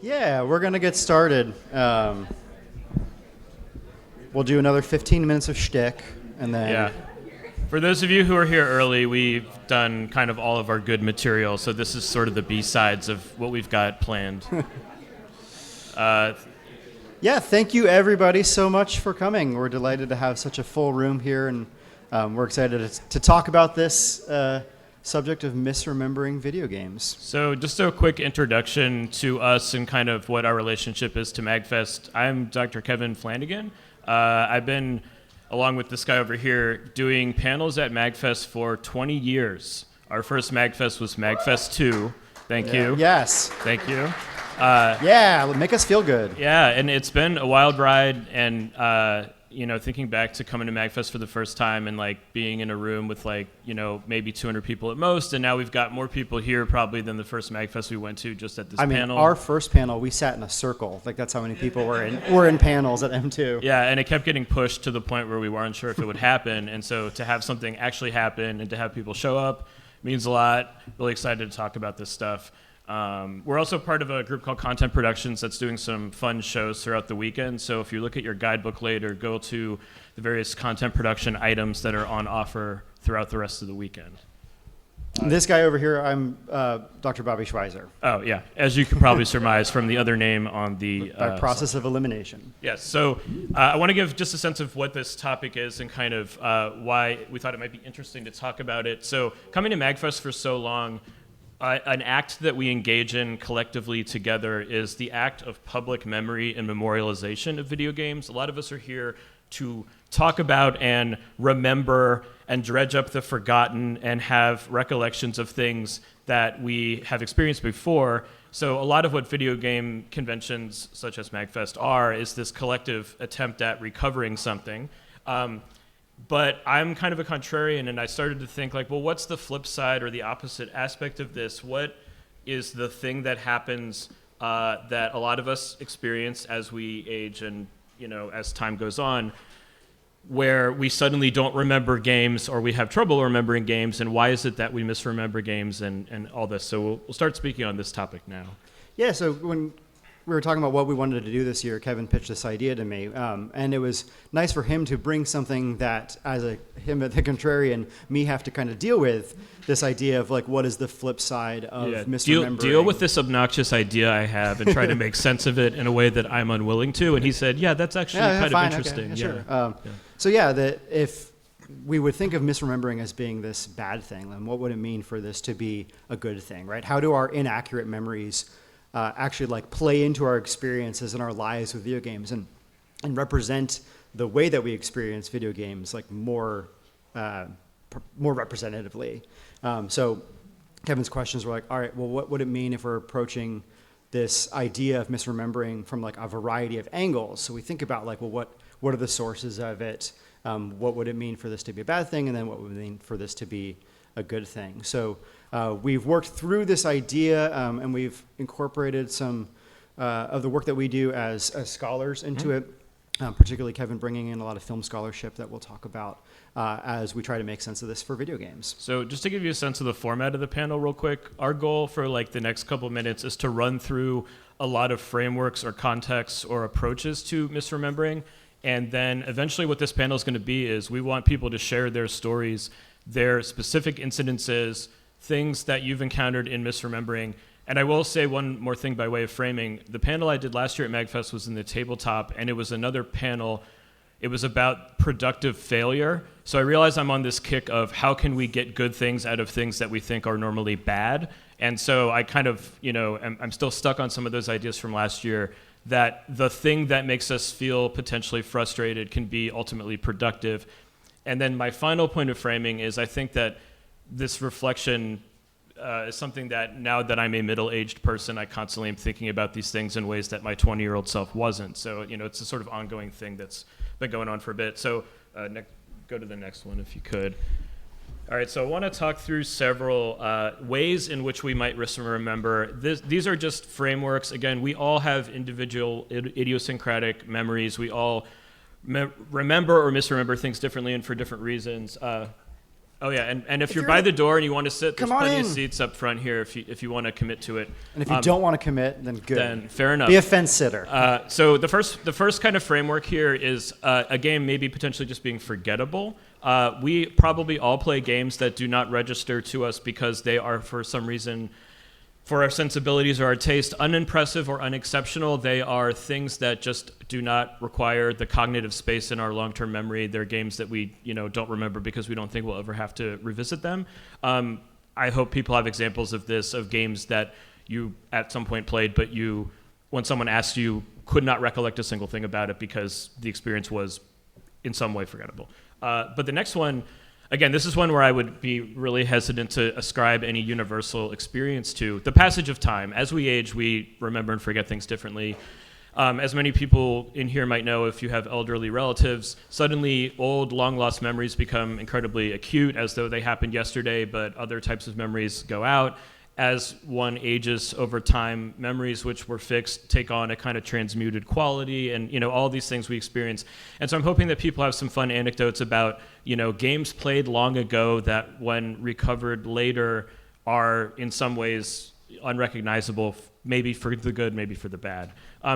Yeah, we're going to get started. We'll do another 15 minutes of shtick, and then... Yeah. For those of you who are here early, we've done kind of all of our good material, so this is sort of the B-sides of what we've got planned. Yeah, thank you everybody so much for coming. We're delighted to have such a full room here, and we're excited to talk about this subject of misremembering video games. So just a quick introduction to us and kind of what our relationship is to MAGFest. I'm Dr. Kevin Flanagan. I've been, along with this guy over here, doing panels at MAGFest for 20 years. Our first MAGFest was MAGFest 2. Thank you. Yes. Thank you. Yeah, make us feel good. Yeah, and it's been a wild ride, and thinking back to coming to MAGFest for the first time and like being in a room with maybe 200 people at most, and now we've got more people here probably than the first MAGFest we went to just at this panel. Our first panel, we sat in a circle. Like that's how many people were in panels at M2. Yeah, and it kept getting pushed to the point where we weren't sure if it would happen, and so to have something actually happen and to have people show up means a lot. Really excited to talk about this stuff. We're also part of a group called Content Productions that's doing some fun shows throughout the weekend. So if you look at your guidebook later, go to the various content production items that are on offer throughout the rest of the weekend. This guy over here, I'm Dr. Bobby Schweizer. Oh, yeah. As you can probably surmise from the other name on the... By process of elimination. Yes. So I want to give just a sense of what this topic is and kind of why we thought it might be interesting to talk about it. So coming to MAGFest for so long, an act that we engage in collectively together is the act of public memory and memorialization of video games. A lot of us are here to talk about and remember and dredge up the forgotten and have recollections of things that we have experienced before. So a lot of what video game conventions such as MAGFest are is this collective attempt at recovering something. But I'm kind of a contrarian, and I started to think, like, well, what's the flip side or the opposite aspect of this? What is the thing that happens that a lot of us experience as we age and, as time goes on, where we suddenly don't remember games or we have trouble remembering games, and why is it that we misremember games and all this? So we'll start speaking on this topic now. Yeah, so when we were talking about what we wanted to do this year, Kevin pitched this idea to me, and it was nice for him to bring something that, as him the contrarian, me have to kind of deal with, this idea of like, what is the flip side of misremembering? Deal with this obnoxious idea I have and try to make sense of it in a way that I'm unwilling to. And he said, yeah, that's actually kind of interesting. Okay, sure. So that if we would think of misremembering as being this bad thing, then what would it mean for this to be a good thing, right? How do our inaccurate memories actually like play into our experiences and our lives with video games and represent the way that we experience video games like more representatively. So Kevin's questions were like, all right, well, what would it mean if we're approaching this idea of misremembering from like a variety of angles? So we think about like, well, what are the sources of it? What would it mean for this to be a bad thing? And then what would it mean for this to be a good thing? So we've worked through this idea and we've incorporated some of the work that we do as scholars into it, particularly Kevin bringing in a lot of film scholarship that we'll talk about as we try to make sense of this for video games. So just to give you a sense of the format of the panel real quick, our goal for like the next couple minutes is to run through a lot of frameworks or contexts or approaches to misremembering. And then eventually what this panel is going to be is we want people to share their stories, their specific incidences, things that you've encountered in misremembering. And I will say one more thing by way of framing. The panel I did last year at MAGFest was in the tabletop, and it was another panel. It was about productive failure. So I realize I'm on this kick of how can we get good things out of things that we think are normally bad. And so I kind of, I'm still stuck on some of those ideas from last year, that the thing that makes us feel potentially frustrated can be ultimately productive. And then my final point of framing is I think that this reflection is something that now that I'm a middle-aged person, I constantly am thinking about these things in ways that my 20-year-old self wasn't. So, it's a sort of ongoing thing that's been going on for a bit. So go to the next one if you could. All right, so I want to talk through several ways in which we might remember. These are just frameworks. Again, we all have individual idiosyncratic memories. We all remember or misremember things differently and for different reasons. Oh yeah, and if you're by the door and you want to sit, there's Come on plenty of in. seats up front here if you want to commit to it. And if you don't want to commit, then good. Then fair enough. Be a fence sitter. So the first kind of framework here is a game maybe potentially just being forgettable. We probably all play games that do not register to us because they are, for some reason, for our sensibilities or our taste, unimpressive or unexceptional. They are things that just do not require the cognitive space in our long-term memory. They're games that we, don't remember because we don't think we'll ever have to revisit them. I hope people have examples of this, of games that you at some point played, but you, when someone asked you, could not recollect a single thing about it because the experience was in some way forgettable. But the next one, again, this is one where I would be really hesitant to ascribe any universal experience to. The passage of time. As we age, we remember and forget things differently. As many people in here might know, if you have elderly relatives, suddenly old, long-lost memories become incredibly acute, as though they happened yesterday, but other types of memories go out. As one ages over time, memories which were fixed take on a kind of transmuted quality, and all these things we experience. And so I'm hoping that people have some fun anecdotes about games played long ago that, when recovered later, are in some ways unrecognizable, maybe for the good, maybe for the bad.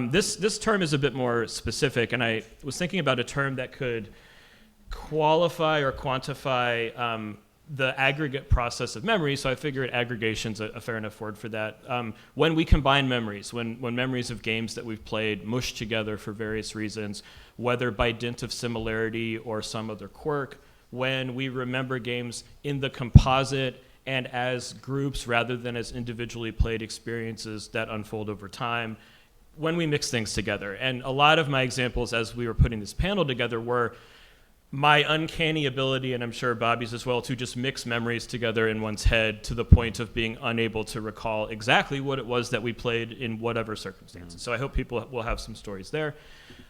This term is a bit more specific, and I was thinking about a term that could qualify or quantify the aggregate process of memory, so I figured aggregation's a fair enough word for that. When we combine memories, when memories of games that we've played mush together for various reasons, whether by dint of similarity or some other quirk, when we remember games in the composite and as groups rather than as individually played experiences that unfold over time, when we mix things together. And a lot of my examples as we were putting this panel together were my uncanny ability, and I'm sure Bobby's as well, to just mix memories together in one's head to the point of being unable to recall exactly what it was that we played in whatever circumstances. So I hope people will have some stories there.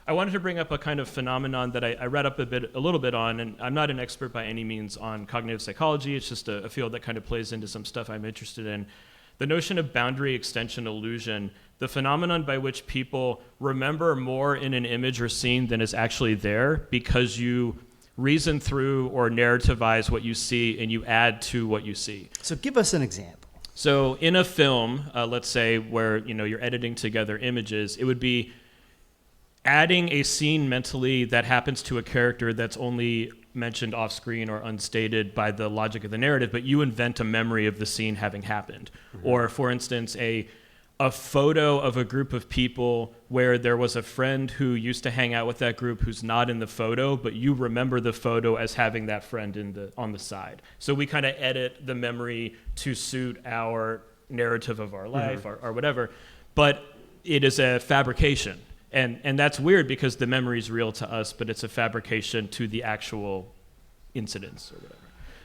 I wanted to bring up a kind of phenomenon that I read up a little bit on, and I'm not an expert by any means on cognitive psychology. It's just a field that kind of plays into some stuff I'm interested in. The notion of boundary extension illusion, the phenomenon by which people remember more in an image or scene than is actually there because you reason through or narrativize what you see and you add to what you see. So give us an example. So in a film, let's say where you're editing together images, it would be adding a scene mentally that happens to a character that's only mentioned off screen or unstated by the logic of the narrative, but you invent a memory of the scene having happened. Mm-hmm. Or for instance, a photo of a group of people where there was a friend who used to hang out with that group who's not in the photo, but you remember the photo as having that friend on the side. So we kind of edit the memory to suit our narrative of our life, mm-hmm. or whatever, but it is a fabrication. And that's weird because the memory is real to us, but it's a fabrication to the actual incidents or whatever.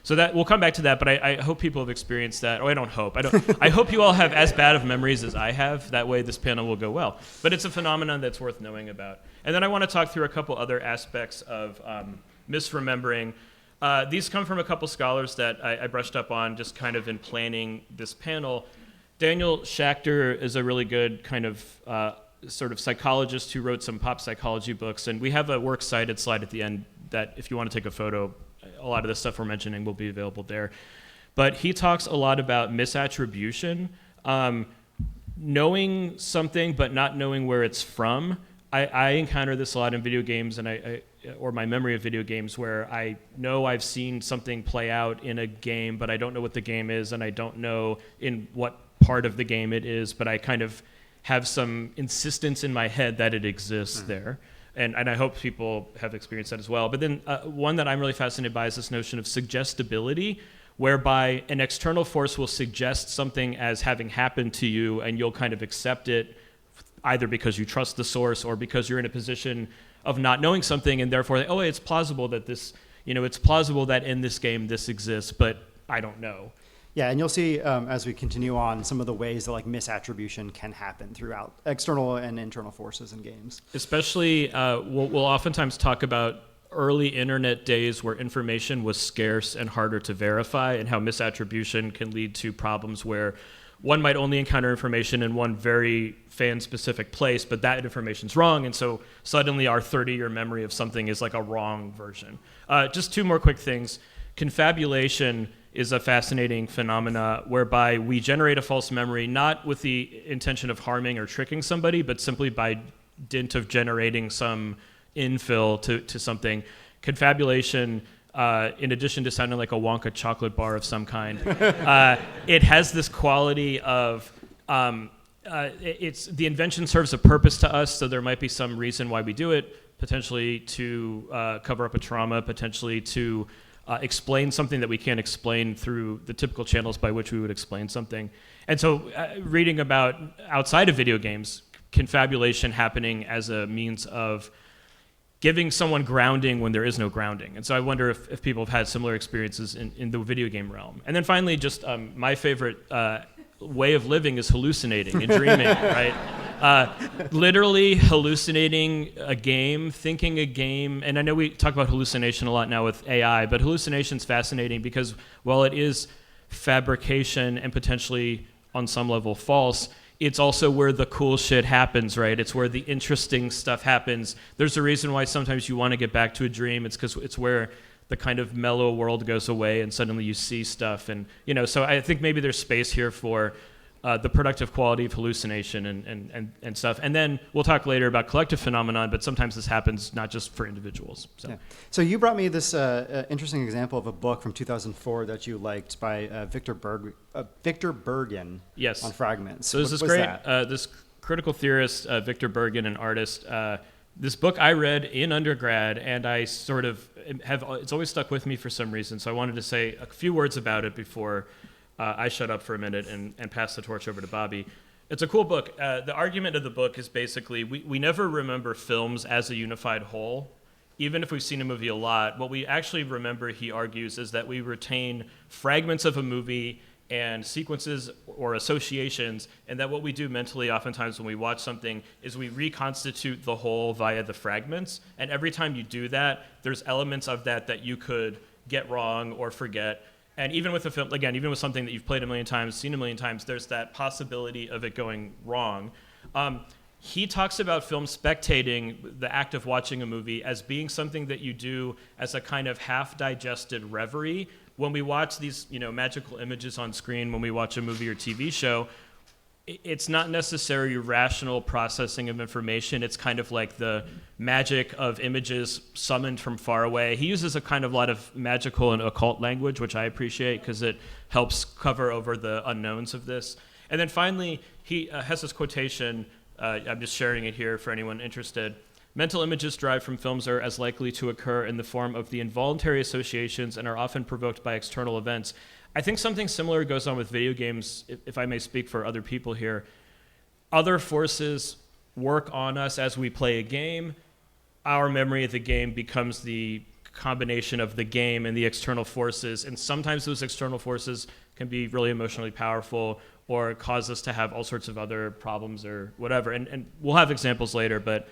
So that we'll come back to that, but I hope people have experienced that. Oh, I don't hope. I hope you all have as bad of memories as I have. That way this panel will go well. But it's a phenomenon that's worth knowing about. And then I want to talk through a couple other aspects of misremembering. These come from a couple scholars that I brushed up on just kind of in planning this panel. Daniel Schachter is a really good kind of sort of psychologist who wrote some pop psychology books. And we have a works cited slide at the end that if you want to take a photo, a lot of the stuff we're mentioning will be available there. But he talks a lot about misattribution, knowing something but not knowing where it's from. I encounter this a lot in video games, and or my memory of video games, where I know I've seen something play out in a game, but I don't know what the game is, and I don't know in what part of the game it is, but I kind of have some insistence in my head that it exists there. And I hope people have experienced that as well. But then one that I'm really fascinated by is this notion of suggestibility, whereby an external force will suggest something as having happened to you, and you'll kind of accept it either because you trust the source or because you're in a position of not knowing something, and therefore, oh, it's plausible that this, it's plausible that in this game this exists, but I don't know. Yeah, and you'll see as we continue on some of the ways that misattribution can happen throughout external and internal forces in games. Especially, we'll oftentimes talk about early internet days where information was scarce and harder to verify, and how misattribution can lead to problems where one might only encounter information in one very fan-specific place, but that information's wrong, and so suddenly our 30-year memory of something is like a wrong version. Just two more quick things. confabulation is a fascinating phenomena whereby we generate a false memory, not with the intention of harming or tricking somebody, but simply by dint of generating some infill to something. Confabulation, in addition to sounding like a Wonka chocolate bar of some kind, it has this quality of it's the invention serves a purpose to us, so there might be some reason why we do it, potentially to cover up a trauma, potentially to explain something that we can't explain through the typical channels by which we would explain something. And so reading about outside of video games, confabulation happening as a means of giving someone grounding when there is no grounding. And so I wonder if people have had similar experiences in the video game realm. And then finally, just my favorite way of living is hallucinating and dreaming, right? Literally hallucinating a game, thinking a game, and I know we talk about hallucination a lot now with AI, but hallucination's fascinating because while it is fabrication and potentially on some level false, it's also where the cool shit happens, right? It's where the interesting stuff happens. There's a reason why sometimes you want to get back to a dream. It's because it's where the kind of mellow world goes away and suddenly you see stuff. And, so I think maybe there's space here for the productive quality of hallucination and stuff. And then we'll talk later about collective phenomenon, but sometimes this happens not just for individuals. So, yeah. So you brought me this interesting example of a book from 2004 that you liked by Victor Bergen yes. on fragments. So this is great. This critical theorist, Victor Bergen, an artist, this book I read in undergrad, and I sort of it's always stuck with me for some reason. So I wanted to say a few words about it before I shut up for a minute and pass the torch over to Bobby. It's a cool book. The argument of the book is basically we never remember films as a unified whole. Even if we've seen a movie a lot, what we actually remember, he argues, is that we retain fragments of a movie and sequences or associations, and that what we do mentally oftentimes when we watch something is we reconstitute the whole via the fragments, and every time you do that, there's elements of that you could get wrong or forget. And even with a film, again, even with something that you've played a million times, seen a million times, there's that possibility of it going wrong. He talks about film spectating, the act of watching a movie, as being something that you do as a kind of half-digested reverie. When we watch these, magical images on screen, when we watch a movie or TV show, it's not necessarily rational processing of information. It's kind of like the magic of images summoned from far away. He uses a kind of lot of magical and occult language, which I appreciate because it helps cover over the unknowns of this. And then finally, he has this quotation. I'm just sharing it here for anyone interested. Mental images derived from films are as likely to occur in the form of the involuntary associations and are often provoked by external events. I think something similar goes on with video games, if I may speak for other people here. Other forces work on us as we play a game. Our memory of the game becomes the combination of the game and the external forces, and sometimes those external forces can be really emotionally powerful or cause us to have all sorts of other problems or whatever. And we'll have examples later, but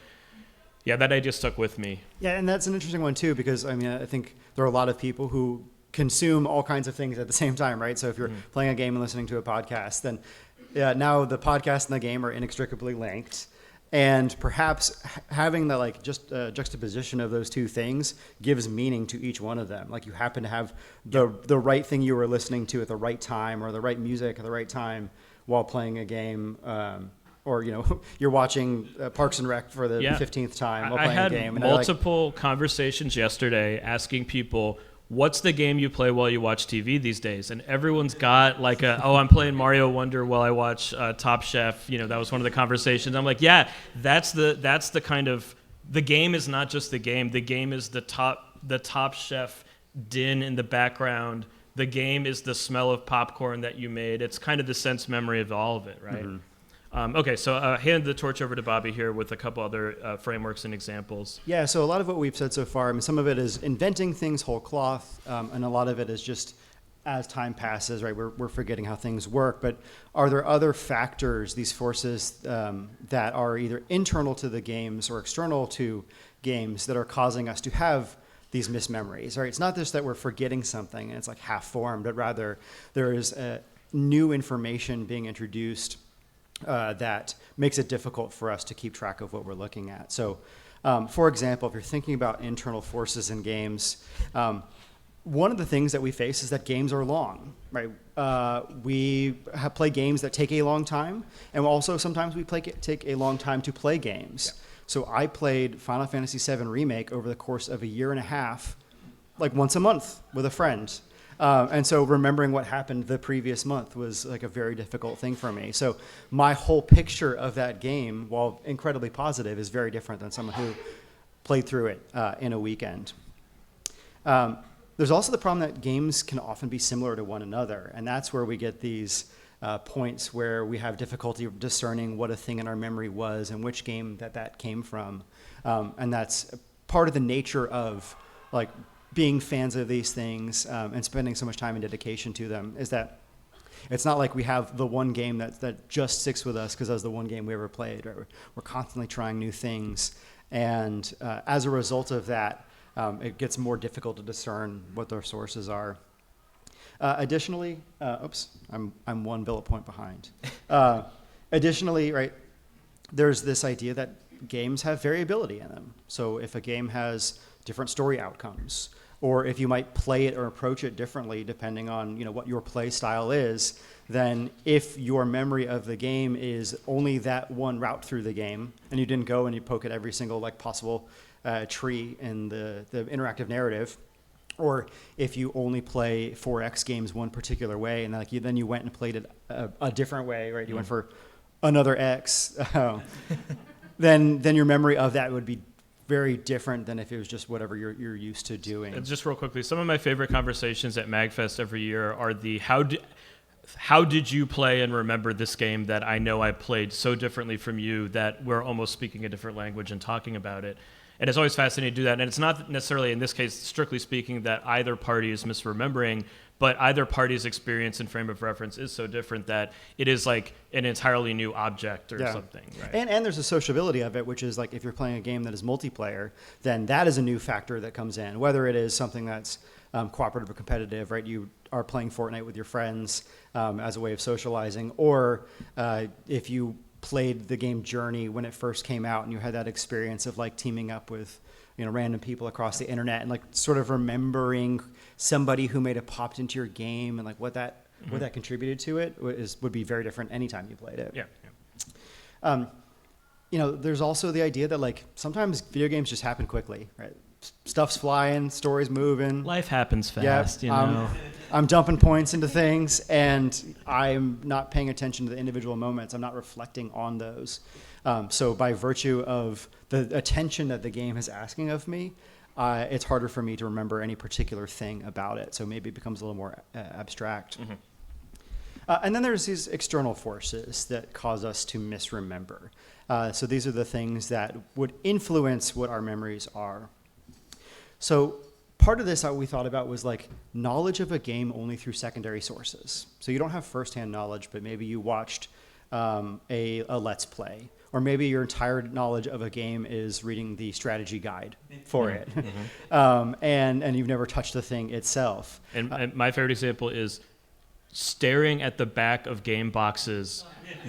yeah, that idea stuck with me. Yeah, and that's an interesting one too, because I think there are a lot of people who consume all kinds of things at the same time, right? So if you're playing a game and listening to a podcast, then now the podcast and the game are inextricably linked. And perhaps having the juxtaposition of those two things gives meaning to each one of them. Like you happen to have the right thing you were listening to at the right time, or the right music at the right time while playing a game. Or you're watching Parks and Rec for the 15th time while playing a game. I had multiple conversations yesterday asking people, what's the game you play while you watch TV these days? And everyone's got I'm playing Mario Wonder while I watch Top Chef. That was one of the conversations. I'm like, yeah, that's the kind of, the game is not just the game. The game is the Top Chef din in the background. The game is the smell of popcorn that you made. It's kind of the sense memory of all of it, right? Mm-hmm. Okay, so hand the torch over to Bobby here with a couple other frameworks and examples. Yeah, so a lot of what we've said so far, some of it is inventing things whole cloth, and a lot of it is just as time passes, right? We're forgetting how things work. But are there other factors, these forces that are either internal to the games or external to games that are causing us to have these mismemories, right? It's not just that we're forgetting something and it's like half formed, but rather there is new information being introduced that makes it difficult for us to keep track of what we're looking at. So, for example, if you're thinking about internal forces in games, one of the things that we face is that games are long, right? We play games that take a long time, and also sometimes we take a long time to play games. Yeah. So I played Final Fantasy VII Remake over the course of a year and a half, like once a month with a friend. And so remembering what happened the previous month was like a very difficult thing for me. So my whole picture of that game, while incredibly positive, is very different than someone who played through it in a weekend. There's also the problem that games can often be similar to one another, and that's where we get these points where we have difficulty discerning what a thing in our memory was and which game that came from. And that's part of the nature of like being fans of these things and spending so much time and dedication to them, is that it's not like we have the one game that just sticks with us because that's the one game we ever played. Right? We're constantly trying new things, and as a result of that, it gets more difficult to discern what their sources are. Additionally, I'm one bullet point behind. Additionally, right, there's this idea that games have variability in them. So if a game has different story outcomes, or if you might play it or approach it differently depending on what your play style is, then if your memory of the game is only that one route through the game, and you didn't go and you poke at every single possible tree in the interactive narrative, or if you only play 4X games one particular way, and then you went and played it a different way, right? You went for another X, then your memory of that would be very different than if it was just whatever you're used to doing. And just real quickly, some of my favorite conversations at MAGFest every year are the how did you play and remember this game that I know I played so differently from you that we're almost speaking a different language and talking about it. And it's always fascinating to do that. And it's not necessarily, in this case, strictly speaking, that either party is misremembering, but either party's experience and frame of reference is so different that it is like an entirely new object or something. Right? And there's a sociability of it, which is like if you're playing a game that is multiplayer, then that is a new factor that comes in, whether it is something that's cooperative or competitive, right? You are playing Fortnite with your friends as a way of socializing, or if you played the game Journey when it first came out and you had that experience of like teaming up with random people across the internet and like sort of remembering somebody who might have popped into your game and like what that contributed to it would be very different anytime you played it. There's also the idea that like sometimes video games just happen quickly, right? Stuff's flying, stories moving. Life happens fast, I'm dumping points into things, and I'm not paying attention to the individual moments. I'm not reflecting on those. So by virtue of the attention that the game is asking of me, it's harder for me to remember any particular thing about it. So maybe it becomes a little more abstract. Mm-hmm. And then there's these external forces that cause us to misremember. So these are the things that would influence what our memories are. So part of this that we thought about was like knowledge of a game only through secondary sources. So you don't have firsthand knowledge, but maybe you watched a Let's Play, or maybe your entire knowledge of a game is reading the strategy guide for it, and you've never touched the thing itself. And my favorite example is staring at the back of game boxes.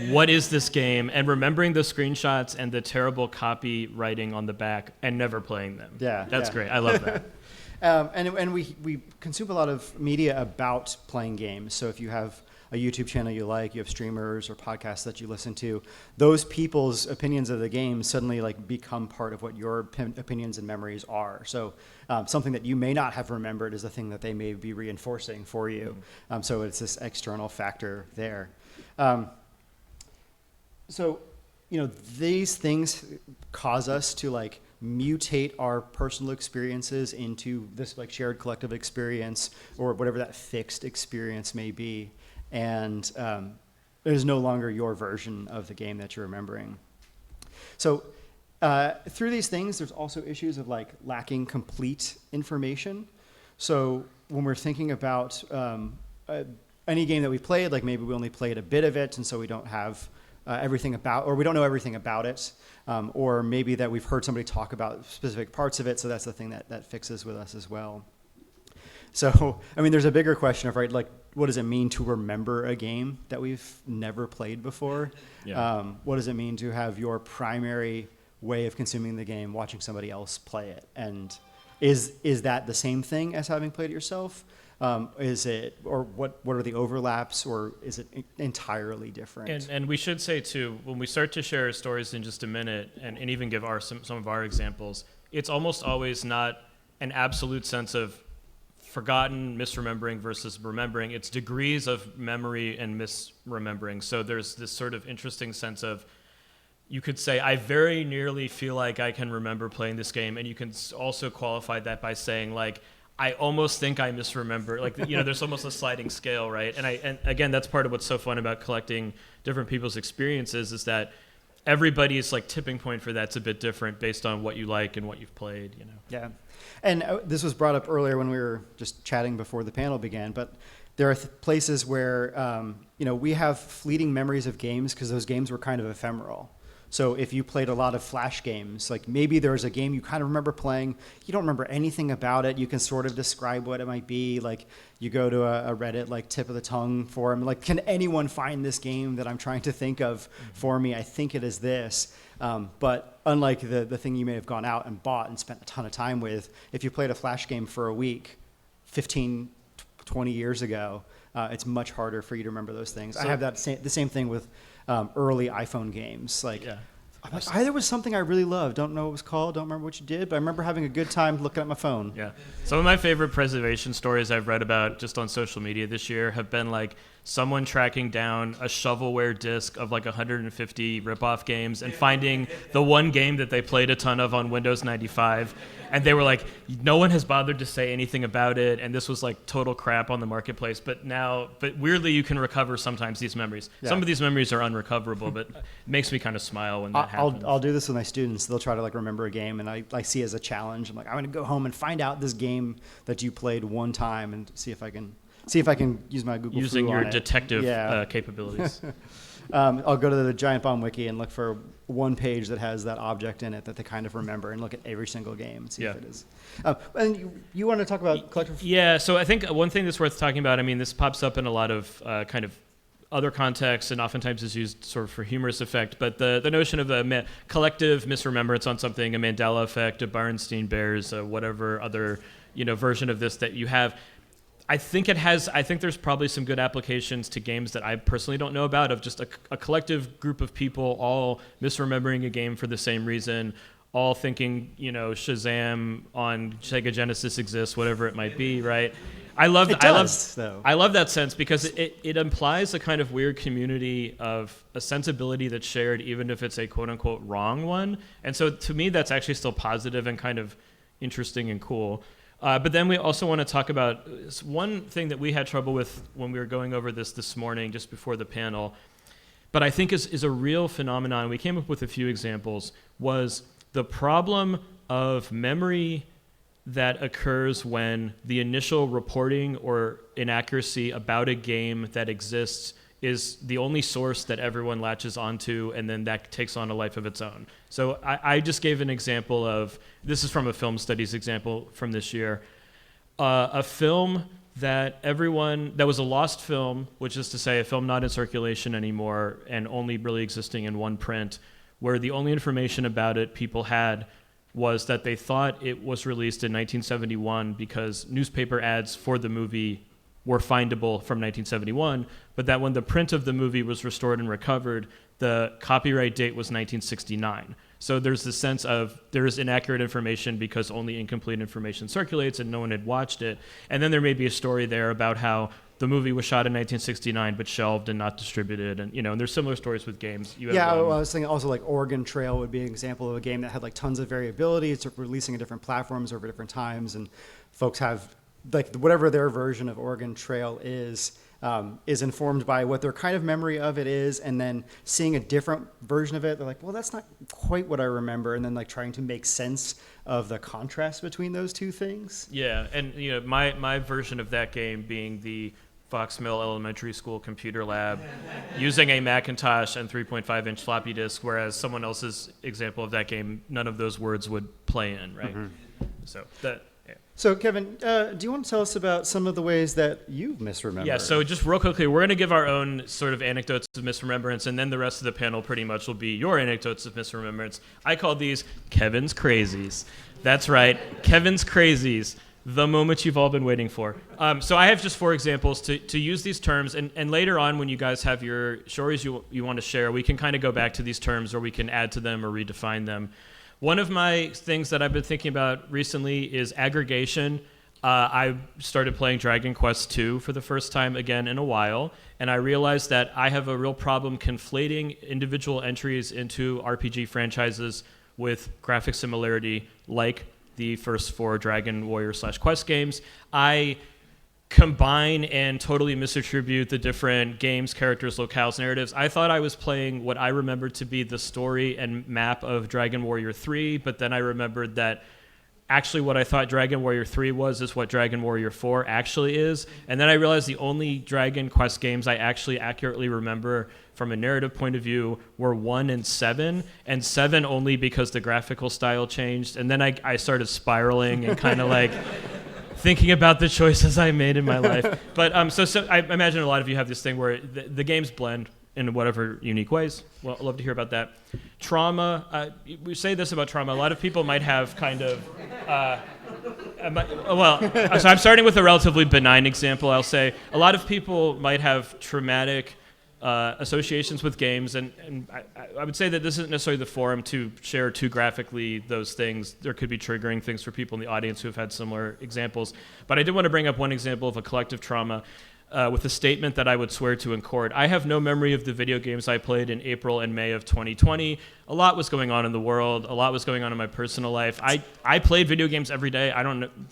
What is this game? And remembering the screenshots and the terrible copywriting on the back and never playing them. That's great. I love that. And we consume a lot of media about playing games. So if you have a YouTube channel you like, you have streamers or podcasts that you listen to, those people's opinions of the game suddenly like become part of what your opinions and memories are. So something that you may not have remembered is the thing that they may be reinforcing for you. So it's this external factor there. So these things cause us to like mutate our personal experiences into this like shared collective experience, or whatever that fixed experience may be. And it is no longer your version of the game that you're remembering. So through these things, there's also issues of like lacking complete information. So when we're thinking about any game that we played, like maybe we only played a bit of it, and so we don't have everything about, or we don't know everything about it, or maybe that we've heard somebody talk about specific parts of it, so that's the thing that fixes with us as well. So, I mean, there's a bigger question of, right, like, what does it mean to remember a game that we've never played before? What does it mean to have your primary way of consuming the game watching somebody else play it? And Is that the same thing as having played it yourself? Is it, or what are the overlaps, or is it entirely different? And we should say too, when we start to share stories in just a minute, and even give some of our examples, it's almost always not an absolute sense of forgotten, misremembering versus remembering. It's degrees of memory and misremembering. So there's this sort of interesting sense of, you could say, I very nearly feel like I can remember playing this game, and you can also qualify that by saying, like, I almost think I misremember. Like, there's almost a sliding scale, right? And again, that's part of what's so fun about collecting different people's experiences, is that everybody's like tipping point for that's a bit different based on what you like and what you've played. Yeah, and this was brought up earlier when we were just chatting before the panel began, but there are places where we have fleeting memories of games because those games were kind of ephemeral. So if you played a lot of Flash games, like maybe there's a game you kind of remember playing, you don't remember anything about it, you can sort of describe what it might be, like you go to a Reddit like tip of the tongue forum, like, can anyone find this game that I'm trying to think of for me? I think it is this. But unlike the thing you may have gone out and bought and spent a ton of time with, if you played a Flash game for a week, 15, 20 years ago, it's much harder for you to remember those things. I have the same thing with early iPhone games. Like, yeah. There was something I really loved. Don't know what it was called. Don't remember what you did, but I remember having a good time looking at my phone. Yeah. Some of my favorite preservation stories I've read about just on social media this year have been like someone tracking down a shovelware disc of like 150 ripoff games and finding the one game that they played a ton of on Windows 95. And they were like, no one has bothered to say anything about it, and this was like total crap on the marketplace. But weirdly, you can recover sometimes these memories. Yeah. Some of these memories are unrecoverable, but it makes me kind of smile when that happens. I'll do this with my students. They'll try to like remember a game, and I see it as a challenge. I'm like, I'm going to go home and find out this game that you played one time and see if I can use my Google using your on detective capabilities. I'll go to the Giant Bomb wiki and look for one page that has that object in it that they kind of remember, and look at every single game and see if it is. And you want to talk about collective? Yeah, so I think one thing that's worth talking about, I mean, this pops up in a lot of kind of other contexts and oftentimes is used sort of for humorous effect, but the notion of a collective misremembrance on something, a Mandela effect, a Berenstain Bears, whatever other version of this that you have, I think there's probably some good applications to games that I personally don't know about, of just a collective group of people all misremembering a game for the same reason, all thinking, Shazam on Sega Genesis exists, whatever it might be, right? I love that sense because it implies a kind of weird community of a sensibility that's shared, even if it's a quote unquote wrong one. And so to me, that's actually still positive and kind of interesting and cool. But then we also want to talk about one thing that we had trouble with when we were going over this morning, just before the panel, but I think is a real phenomenon. We came up with a few examples, was the problem of memory that occurs when the initial reporting or inaccuracy about a game that exists is the only source that everyone latches onto, and then that takes on a life of its own. So I just gave an example of, this is from a film studies example from this year, a film that was a lost film, which is to say a film not in circulation anymore and only really existing in one print, where the only information about it people had was that they thought it was released in 1971 because newspaper ads for the movie were findable from 1971, but that when the print of the movie was restored and recovered, the copyright date was 1969. So there's this sense of there is inaccurate information because only incomplete information circulates and no one had watched it. And then there may be a story there about how the movie was shot in 1969 but shelved and not distributed, and and there's similar stories with games. I was thinking also like Oregon Trail would be an example of a game that had like tons of variability. It's releasing at different platforms over different times, and folks have like whatever their version of Oregon Trail is informed by what their kind of memory of it is, and then seeing a different version of it, they're like, well, that's not quite what I remember, and then like trying to make sense of the contrast between those two things. Yeah, and my version of that game being the Fox Mill Elementary School computer lab using a Macintosh and 3.5-inch floppy disk, whereas someone else's example of that game, none of those words would play in, right? Mm-hmm. So that. Yeah. So, Kevin, do you want to tell us about some of the ways that you've misremembered? Yeah, so just real quickly, we're going to give our own sort of anecdotes of misremembrance, and then the rest of the panel pretty much will be your anecdotes of misremembrance. I call these Kevin's Crazies. That's right, Kevin's Crazies, the moment you've all been waiting for. So I have just 4 examples to use these terms, and later on when you guys have your stories you want to share, we can kind of go back to these terms, or we can add to them or redefine them. One of my things that I've been thinking about recently is aggregation. I started playing Dragon Quest II for the first time again in a while, and I realized that I have a real problem conflating individual entries into RPG franchises with graphic similarity, like the first 4 Dragon Warrior / Quest games. I combine and totally misattribute the different games, characters, locales, narratives. I thought I was playing what I remembered to be the story and map of Dragon Warrior 3, but then I remembered that actually what I thought Dragon Warrior 3 was is what Dragon Warrior 4 actually is. And then I realized the only Dragon Quest games I actually accurately remember from a narrative point of view were 1 and 7, and 7 only because the graphical style changed. And then I started spiraling and kind of like thinking about the choices I made in my life. But so I imagine a lot of you have this thing where the games blend in whatever unique ways. Well, I'd love to hear about that. Trauma, we say this about trauma, a lot of people might have kind of, so I'm starting with a relatively benign example, I'll say. A lot of people might have traumatic associations with games, and I would say that this isn't necessarily the forum to share too graphically those things. There could be triggering things for people in the audience who have had similar examples. But I did want to bring up one example of a collective trauma with a statement that I would swear to in court. I have no memory of the video games I played in April and May of 2020. A lot was going on in the world. A lot was going on in my personal life. I played video games every day. I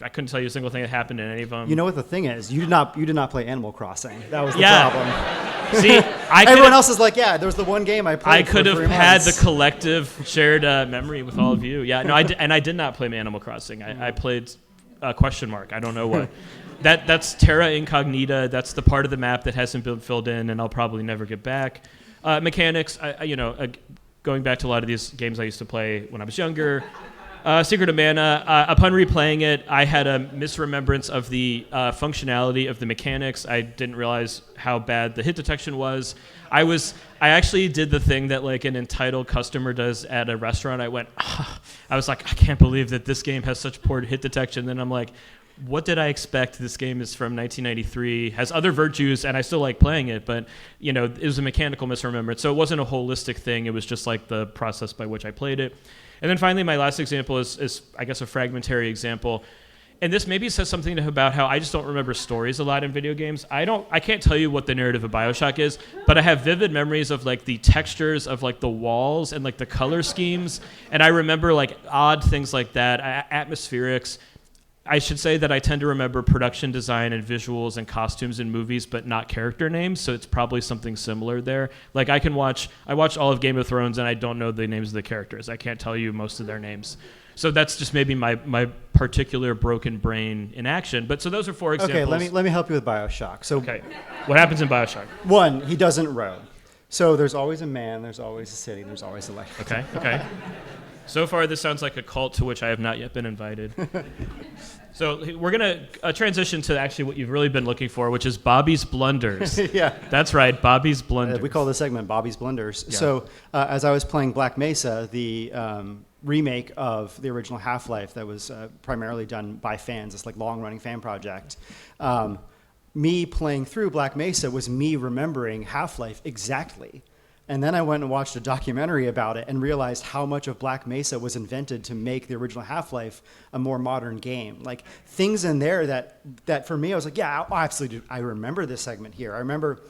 couldn't tell you a single thing that happened in any of them. You know what the thing is? You did not play Animal Crossing. That was the problem. See, everyone else is like, yeah, there was the one game I played. I could have had the collective shared memory with all of you. Yeah, no, I did not play Animal Crossing. I played question mark. I don't know what. That's Terra Incognita. That's the part of the map that hasn't been filled in, and I'll probably never get back. Mechanics, going back to a lot of these games I used to play when I was younger. Secret of Mana, upon replaying it, I had a misremembrance of the functionality of the mechanics. I didn't realize how bad the hit detection was. I actually did the thing that like an entitled customer does at a restaurant. I was like, I can't believe that this game has such poor hit detection. Then I'm like, what did I expect? This game is from 1993, has other virtues, and I still like playing it, but it was a mechanical misremembrance. So it wasn't a holistic thing. It was just like the process by which I played it. And then finally, my last example is I guess, a fragmentary example. And this maybe says something about how I just don't remember stories a lot in video games. I can't tell you what the narrative of BioShock is, but I have vivid memories of like the textures of like the walls and like the color schemes. And I remember like odd things like that, atmospherics. I should say that I tend to remember production design and visuals and costumes in movies, but not character names, so it's probably something similar there. Like I watched all of Game of Thrones, and I don't know the names of the characters. I can't tell you most of their names. So that's just maybe my particular broken brain in action. But so those are 4 examples. Okay, let me help you with BioShock. So okay, what happens in BioShock? 1, he doesn't row. So there's always a man, there's always a city, there's always a life. Okay. So far, this sounds like a cult to which I have not yet been invited. So we're going to transition to actually what you've really been looking for, which is Bobby's Blunders. Yeah. That's right, Bobby's Blunders. We call this segment Bobby's Blunders. Yeah. So as I was playing Black Mesa, the remake of the original Half-Life that was primarily done by fans, this like long-running fan project, me playing through Black Mesa was me remembering Half-Life exactly. And then I went and watched a documentary about it and realized how much of Black Mesa was invented to make the original Half-Life a more modern game. Like things in there that for me, I was like, yeah, I absolutely do. I remember this segment here. I remember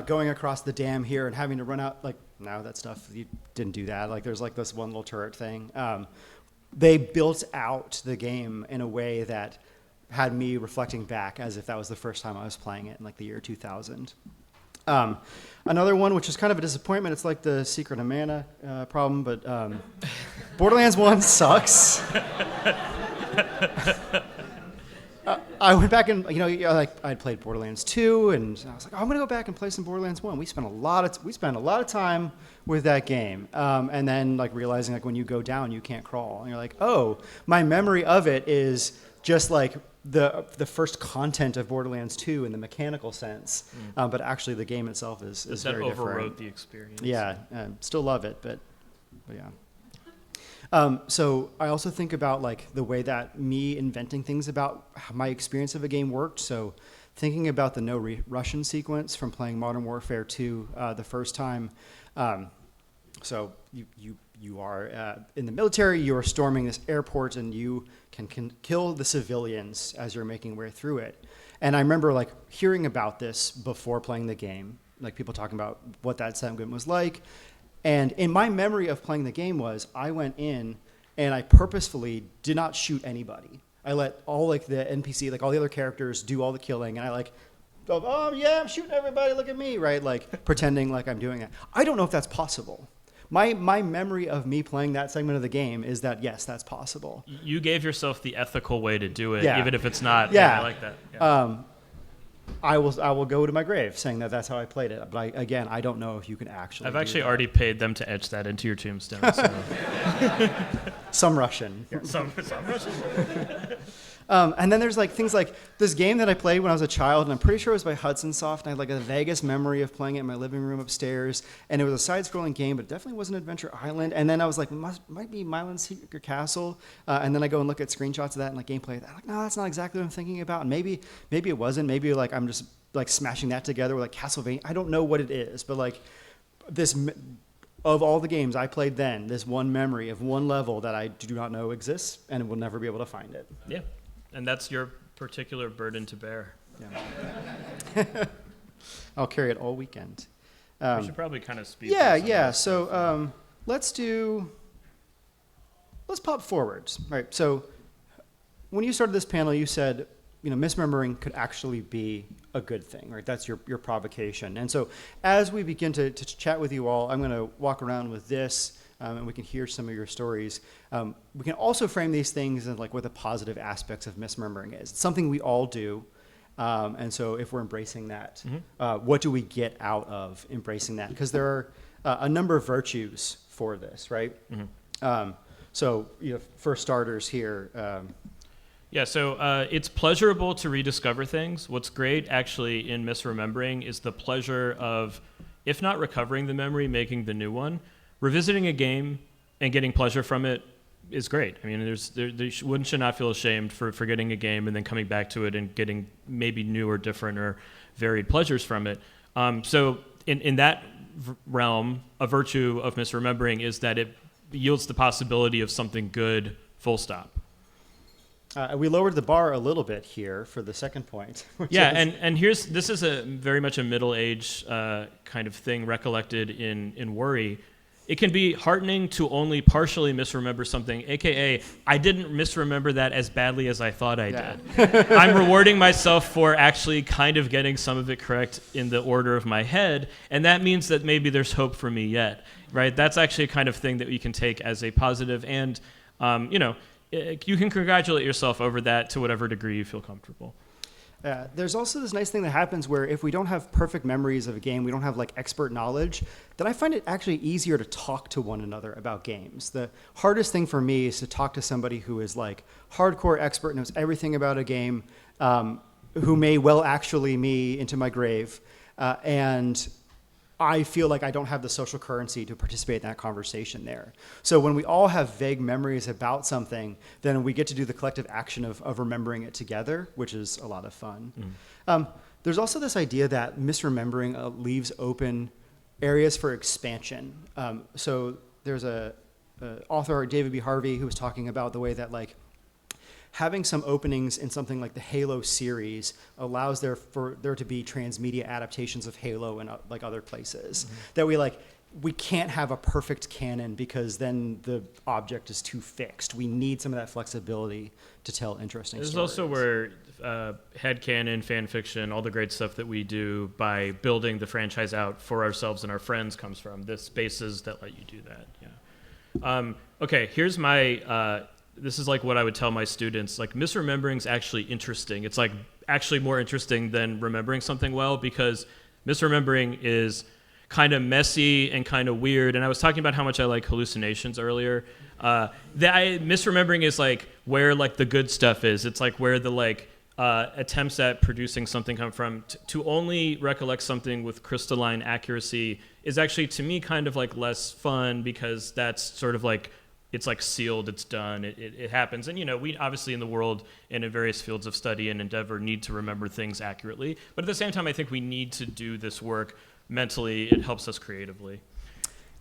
going across the dam here and having to run out. Like, no, that stuff, you didn't do that. Like there's like this one little turret thing. They built out the game in a way that had me reflecting back as if that was the first time I was playing it in like the year 2000. Another one, which is kind of a disappointment, it's like the Secret of Mana problem, but Borderlands 1 sucks. I went back and, I'd played Borderlands 2, and I was like, I'm going to go back and play some Borderlands 1. We spent a lot of time with that game. And then, like, realizing, like, when you go down, you can't crawl. And you're like, oh, my memory of it is just like the first content of Borderlands 2 in the mechanical sense, but actually the game itself is that very overwrote different. the experience. Yeah, still love it, but yeah. So I also think about like the way that me inventing things about how my experience of a game worked. So thinking about the Russian sequence from playing Modern Warfare 2 the first time. So you are in the military, you are storming this airport, and you can kill the civilians as you're making your way through it. And I remember like hearing about this before playing the game, like people talking about what that segment was like. And in my memory of playing the game was I went in and I purposefully did not shoot anybody. I let all like the NPC, like all the other characters do all the killing, and I like, oh yeah, I'm shooting everybody, look at me, right? Like pretending like I'm doing that. I don't know if that's possible. My memory of me playing that segment of the game is that, yes, that's possible. You gave yourself the ethical way to do it, Yeah. even if it's not. Yeah. I like that. Yeah. I will go to my grave saying that that's how I played it. But I don't know if you can actually I've do actually that. already paid them to etch that into your tombstone. So. Some Russian. some Russian. And then there's like things like this game that I played when I was a child, and I'm pretty sure it was by Hudson Soft, and I had like a vaguest memory of playing it in my living room upstairs, and it was a side-scrolling game, but it definitely wasn't Adventure Island. And then I was like, might be Mylan's Secret Castle, and then I go and look at screenshots of that and like gameplay. I'm like, no, that's not exactly what I'm thinking about. And maybe it wasn't. Maybe like I'm just like smashing that together with like Castlevania. I don't know what it is, but like this. Of all the games I played then, this one memory of one level that I do not know exists and will never be able to find it. Yeah, and that's your particular burden to bear. Yeah. I'll carry it all weekend. We should probably kind of speed. Yeah. So let's pop forwards. Right. So when you started this panel, you said, misremembering could actually be a good thing, right? That's your provocation. And so as we begin to chat with you all, I'm going to walk around with this, and we can hear some of your stories. We can also frame these things as like what the positive aspects of misremembering is. It's something we all do. And so if we're embracing that, what do we get out of embracing that? Because there are a number of virtues for this, right? So for starters here, Yeah, so it's pleasurable to rediscover things. What's great, actually, in misremembering is the pleasure of, if not recovering the memory, making the new one. Revisiting a game and getting pleasure from it is great. I mean, one should not feel ashamed for forgetting a game and then coming back to it and getting maybe new or different or varied pleasures from it. So in that realm, a virtue of misremembering is that it yields the possibility of something good, full stop. We lowered the bar a little bit here for the second point. Yeah, and this is a very much a middle age kind of thing recollected in worry. It can be heartening to only partially misremember something, aka I didn't misremember that as badly as I thought I did. I'm rewarding myself for actually kind of getting some of it correct in the order of my head, and that means that maybe there's hope for me yet, right? That's actually a kind of thing that you can take as a positive, and you can congratulate yourself over that to whatever degree you feel comfortable. There's also this nice thing that happens where if we don't have perfect memories of a game, we don't have like expert knowledge, then I find it actually easier to talk to one another about games. The hardest thing for me is to talk to somebody who is like hardcore expert, knows everything about a game, who may well actually me into my grave, and I feel like I don't have the social currency to participate in that conversation there. So when we all have vague memories about something, then we get to do the collective action of remembering it together, which is a lot of fun. There's also this idea that misremembering leaves open areas for expansion. So there's a author, David B. Harvey, who was talking about the way that like having some openings in something like the Halo series allows for there to be transmedia adaptations of Halo in like other places. That we can't have a perfect canon because then the object is too fixed. We need some of that flexibility to tell interesting There's stories. also where headcanon, fan fiction, all the great stuff that we do by building the franchise out for ourselves and our friends comes from. The spaces that let you do that. Yeah. Okay, here's my... this is like what I would tell my students. Like, misremembering is actually interesting. It's like actually more interesting than remembering something well, because misremembering is kind of messy and kind of weird. And I was talking about how much I like hallucinations earlier. Misremembering is like where like the good stuff is. It's like where the like attempts at producing something come from. To only recollect something with crystalline accuracy is actually, to me, kind of like less fun, because that's sort of like, it's like sealed, it's done, it happens. And, we obviously in the world and in various fields of study and endeavor need to remember things accurately. But at the same time, I think we need to do this work mentally. It helps us creatively.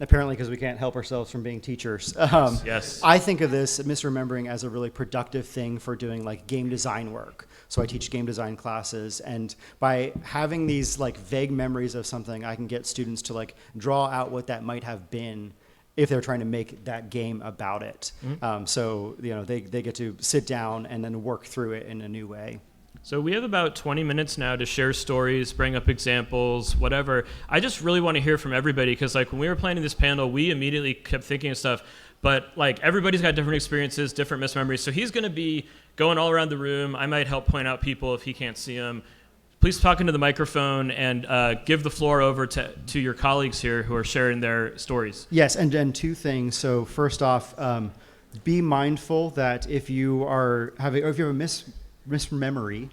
Apparently, because we can't help ourselves from being teachers. Yes. I think of this misremembering as a really productive thing for doing like game design work. So I teach game design classes, and by having these like vague memories of something, I can get students to like draw out what that might have been if they're trying to make that game about it. Mm-hmm. So they get to sit down and then work through it in a new way. So we have about 20 minutes now to share stories, bring up examples, whatever. I just really want to hear from everybody, because like when we were planning this panel, we immediately kept thinking of stuff, but like everybody's got different experiences, different mismemories. So he's going to be going all around the room. I might help point out people if he can't see them. Please talk into the microphone and give the floor over to your colleagues here who are sharing their stories. Yes, and two things. So first off, be mindful that if you have a mismemory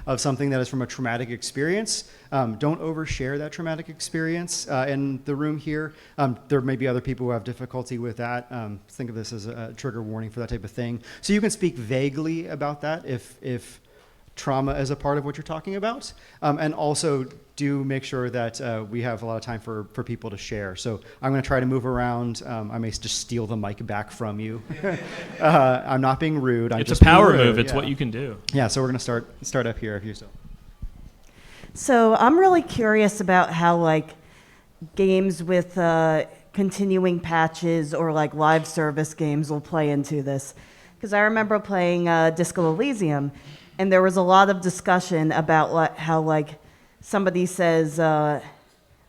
of something that is from a traumatic experience, don't overshare that traumatic experience in the room here. There may be other people who have difficulty with that. Think of this as a trigger warning for that type of thing. So you can speak vaguely about that if trauma is a part of what you're talking about. And also do make sure that we have a lot of time for people to share. So I'm going to try to move around. I may just steal the mic back from you. I'm not being rude. It's a power move. It's what you can do. Yeah, so we're going to start up here if you still. So I'm really curious about how like games with continuing patches or like live service games will play into this. Because I remember playing Disco Elysium, and there was a lot of discussion about how like somebody says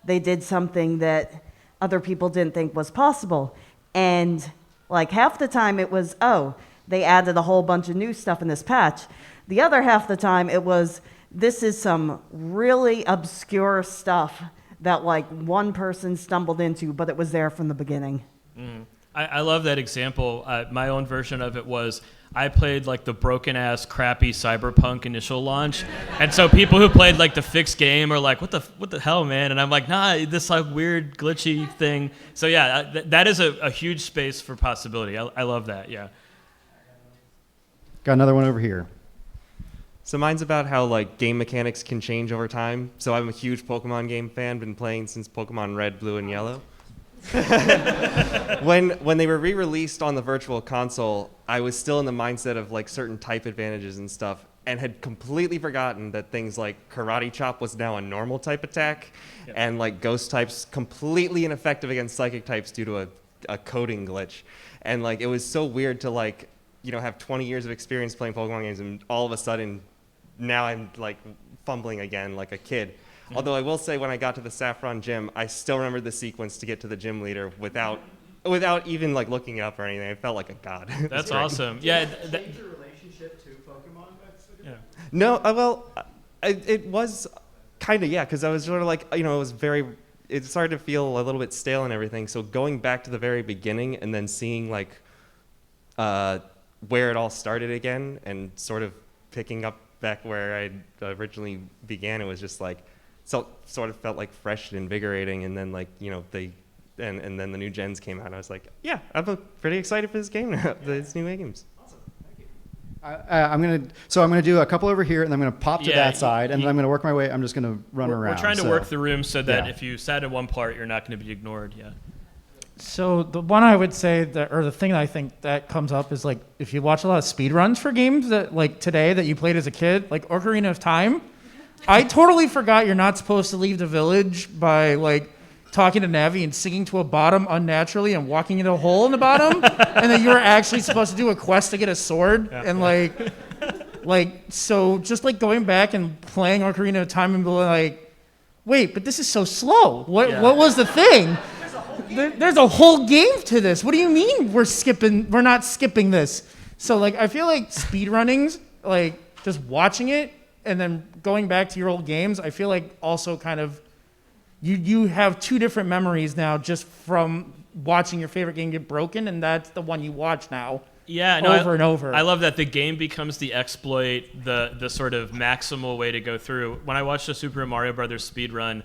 they did something that other people didn't think was possible. And like half the time it was, oh, they added a whole bunch of new stuff in this patch. The other half the time it was, this is some really obscure stuff that like one person stumbled into, but it was there from the beginning. Mm. I love that example. My own version of it was, I played like the broken ass crappy Cyberpunk initial launch, and so people who played like the fixed game are like, what the hell, man? And I'm like, nah, this like weird glitchy thing. So yeah, that is a huge space for possibility. I love that. Yeah. Got another one over here. So mine's about how like game mechanics can change over time. So I'm a huge Pokemon game fan, been playing since Pokemon Red, Blue, and Yellow. When they were re-released on the Virtual Console, I was still in the mindset of like certain type advantages and stuff, and had completely forgotten that things like Karate Chop was now a normal type attack, and like Ghost types completely ineffective against Psychic types due to a coding glitch. And like it was so weird to like have 20 years of experience playing Pokemon games, and all of a sudden now I'm like fumbling again like a kid. Although I will say, when I got to the Saffron Gym, I still remembered the sequence to get to the gym leader without even like looking it up or anything. I felt like a god. That's awesome. Yeah. Change your relationship to Pokemon? Yeah. No, it was kind of, yeah, because I was sort of like, it started to feel a little bit stale and everything. So going back to the very beginning and then seeing like where it all started again and sort of picking up back where I originally began, it was just like, so sort of felt like fresh and invigorating. And then like, and then the new gens came out. And I was like, yeah, I'm pretty excited for this game now, these new games. Awesome, thank you. I'm gonna do a couple over here, and I'm gonna pop to that side, and then I'm gonna work my way. I'm just gonna run around. We're trying to work the room so that if you sat in one part, you're not going to be ignored. Yeah. So the one I would say or the thing that I think that comes up is like if you watch a lot of speed runs for games that like today that you played as a kid, like Ocarina of Time. I totally forgot you're not supposed to leave the village by like talking to Navi and singing to a bottom unnaturally and walking into a hole in the bottom, and that you were actually supposed to do a quest to get a sword. Yeah. And like so just like going back and playing Ocarina of Time and being like, wait, but this is so slow. What was the thing? There's a whole game to this. What do you mean we're not skipping this? So like I feel like speedrunnings, like just watching it and then going back to your old games, I feel like also kind of you have two different memories now just from watching your favorite game get broken, and that's the one you watch now. Yeah, no, over and over. I love that the game becomes the exploit, the sort of maximal way to go through. When I watched a Super Mario Brothers speedrun,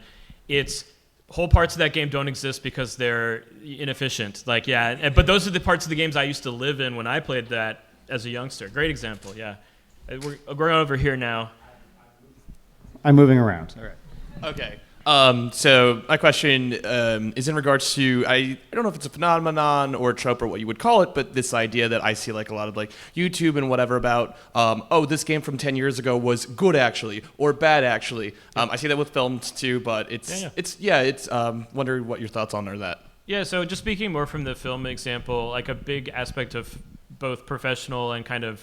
it's whole parts of that game don't exist because they're inefficient. Like, yeah, but those are the parts of the games I used to live in when I played that as a youngster. Great example, yeah. We're going over here now. I'm moving around. All right. Okay. So my question is in regards to, I don't know if it's a phenomenon or a trope or what you would call it, but this idea that I see like a lot of like YouTube and whatever about, this game from 10 years ago was good actually, or bad actually. I see that with films too, but it's wondering what your thoughts on are that. Yeah, so just speaking more from the film example, like a big aspect of both professional and kind of,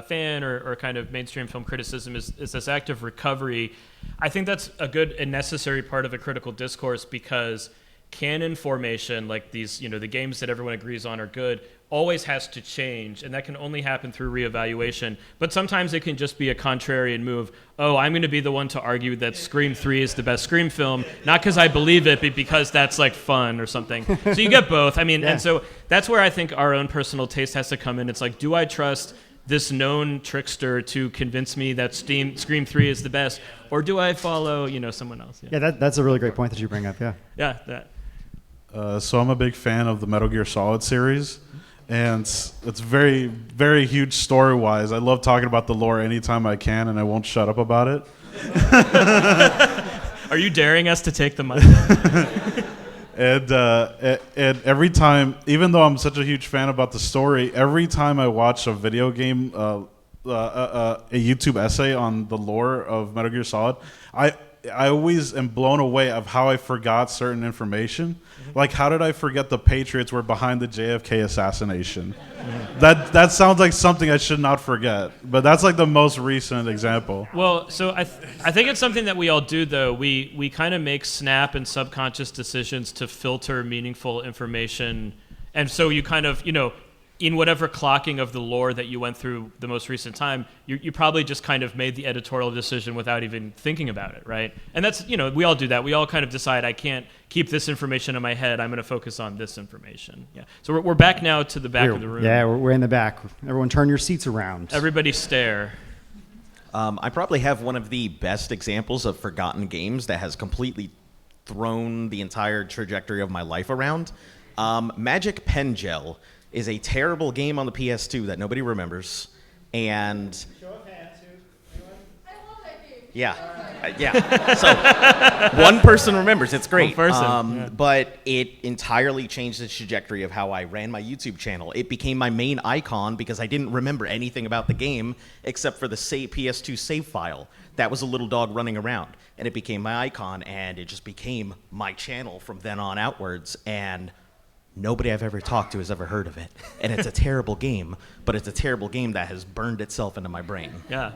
fan or kind of mainstream film criticism is this act of recovery. I think that's a good and necessary part of a critical discourse because canon formation, like these, the games that everyone agrees on are good, always has to change, and that can only happen through reevaluation. But sometimes it can just be a contrarian move. Oh, I'm going to be the one to argue that Scream 3 is the best Scream film, not because I believe it, but because that's like fun or something. So you get both. I mean, and so that's where I think our own personal taste has to come in. It's like, do I trust this known trickster to convince me that Scream 3 is the best, or do I follow, someone else? Yeah, that's a really great point that you bring up. Yeah. Yeah, that. So I'm a big fan of the Metal Gear Solid series, and it's very, very huge story-wise. I love talking about the lore anytime I can, and I won't shut up about it. Are you daring us to take the mic? And every time, even though I'm such a huge fan about the story, every time I watch a video game, a YouTube essay on the lore of Metal Gear Solid, I always am blown away of how I forgot certain information. Like, how did I forget the Patriots were behind the JFK assassination? That sounds like something I should not forget, but that's like the most recent example. Well, so I think it's something that we all do, though. We kind of make snap and subconscious decisions to filter meaningful information, and so you kind of, in whatever clocking of the lore that you went through the most recent time, you probably just kind of made the editorial decision without even thinking about it, right? And that's, we all do that. We all kind of decide, I can't keep this information in my head. I'm going to focus on this information. Yeah. So we're back now to the back of the room. Yeah, we're in the back. Everyone turn your seats around. Everybody stare. I probably have one of the best examples of forgotten games that has completely thrown the entire trajectory of my life around. Magic Pen Gel is a terrible game on the PS2 that nobody remembers, and show of hands, I love that game. Yeah. So one person remembers. It's great. One person. But it entirely changed the trajectory of how I ran my YouTube channel. It became my main icon because I didn't remember anything about the game except for the PS2 save file. That was a little dog running around, and it became my icon, and it just became my channel from then on outwards. And nobody I've ever talked to has ever heard of it. And it's a terrible game, but it's a terrible game that has burned itself into my brain. Yeah.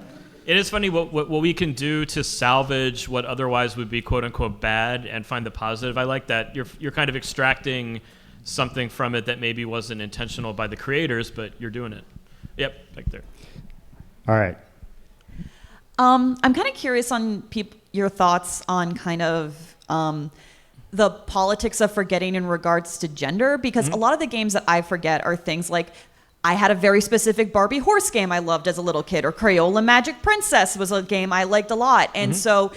It is funny what we can do to salvage what otherwise would be quote unquote bad and find the positive. I like that. You're kind of extracting something from it that maybe wasn't intentional by the creators, but you're doing it. Yep, back there. All right. I'm kind of curious on your thoughts on kind of the politics of forgetting in regards to gender, because a lot of the games that I forget are things like, I had a very specific Barbie horse game I loved as a little kid, or Crayola Magic Princess was a game I liked a lot. And so,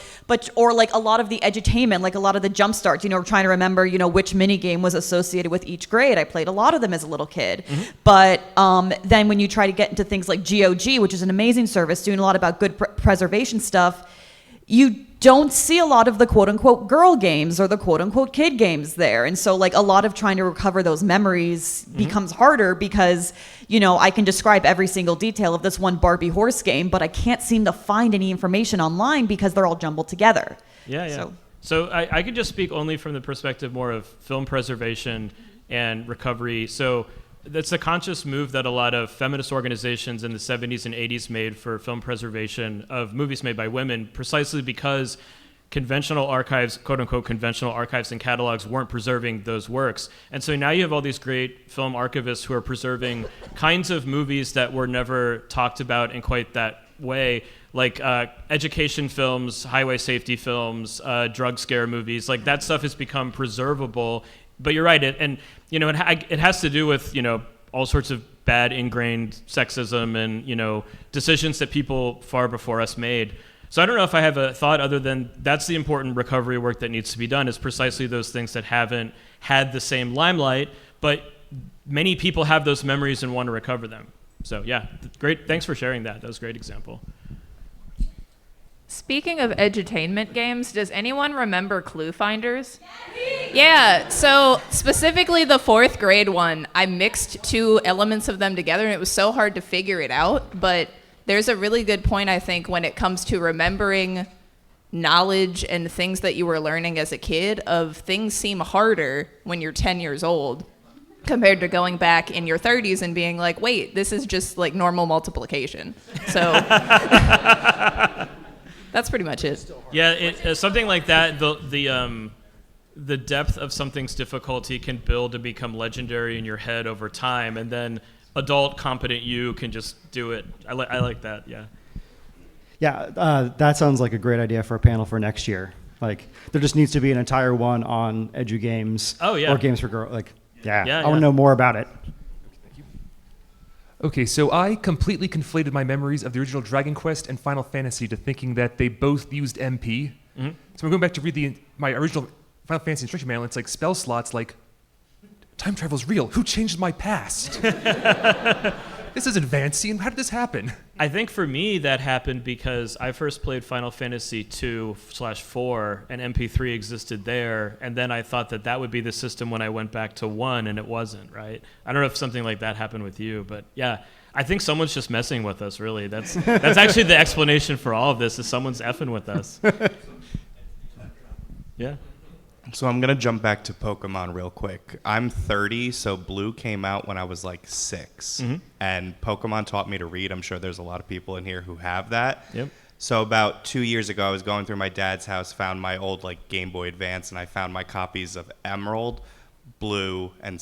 or like a lot of the edutainment, like a lot of the jump starts, trying to remember, which mini game was associated with each grade. I played a lot of them as a little kid. But then when you try to get into things like GOG, which is an amazing service doing a lot about good preservation stuff, you don't see a lot of the quote-unquote girl games or the quote-unquote kid games there. And so like a lot of trying to recover those memories becomes harder because, I can describe every single detail of this one Barbie horse game, but I can't seem to find any information online because they're all jumbled together. Yeah. So I could just speak only from the perspective more of film preservation and recovery. So that's a conscious move that a lot of feminist organizations in the 70s and 80s made for film preservation of movies made by women, precisely because conventional archives, quote unquote, conventional archives and catalogs weren't preserving those works. And so now you have all these great film archivists who are preserving kinds of movies that were never talked about in quite that way, like education films, highway safety films, drug scare movies, like that stuff has become preservable. But you're right, it has to do with, all sorts of bad ingrained sexism and, decisions that people far before us made. So I don't know if I have a thought other than that's the important recovery work that needs to be done, is precisely those things that haven't had the same limelight, but many people have those memories and want to recover them. So yeah, great. Thanks for sharing that. That was a great example. Speaking of edutainment games, does anyone remember Clue Finders? Yeah, so specifically the 4th grade one, I mixed 2 elements of them together and it was so hard to figure it out, but there's a really good point, I think, when it comes to remembering knowledge and things that you were learning as a kid, of things seem harder when you're 10 years old compared to going back in your 30s and being like, wait, this is just like normal multiplication. So that's pretty much it. Yeah, something like that, the depth of something's difficulty can build and become legendary in your head over time, and then adult competent you can just do it. I like that, yeah. Yeah, that sounds like a great idea for a panel for next year. Like, there just needs to be an entire one on edu-games. Oh, yeah. Or games for girls. Like, Yeah, I want to know more about it. Okay, so I completely conflated my memories of the original Dragon Quest and Final Fantasy to thinking that they both used MP. Mm-hmm. So I'm going back to read my original Final Fantasy instruction manual. It's like spell slots like, time travel's real. Who changed my past? This isn't fancy. How did this happen? I think for me that happened because I first played Final Fantasy 2/4 and MP3 existed there, and then I thought that would be the system when I went back to 1, and it wasn't, right? I don't know if something like that happened with you, but yeah, I think someone's just messing with us, really. That's actually the explanation for all of this, is someone's effing with us. Yeah. So I'm going to jump back to Pokemon real quick. I'm 30, so Blue came out when I was like 6. Mm-hmm. And Pokemon taught me to read. I'm sure there's a lot of people in here who have that. Yep. So about 2 years ago, I was going through my dad's house, found my old like Game Boy Advance, and I found my copies of Emerald, Blue, and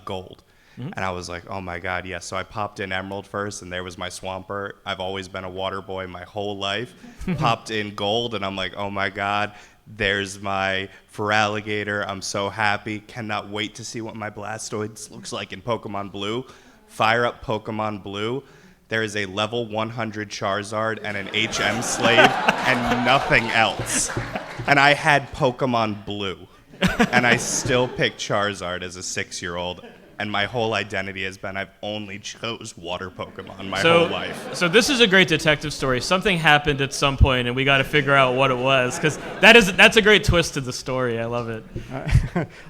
Gold. Mm-hmm. And I was like, oh my God, yes. So I popped in Emerald first, and there was my Swampert. I've always been a water boy my whole life. Popped in Gold, and I'm like, oh my God. There's my Feraligatr. I'm so happy. Cannot wait to see what my Blastoise looks like in Pokemon Blue. Fire up Pokemon Blue. There is a level 100 Charizard and an HM slave and nothing else. And I had Pokemon Blue. And I still picked Charizard as a 6-year-old. And my whole identity has been I've only chose water Pokemon my whole life. So this is a great detective story. Something happened at some point, and we got to figure out what it was, because that's a great twist to the story. I love it.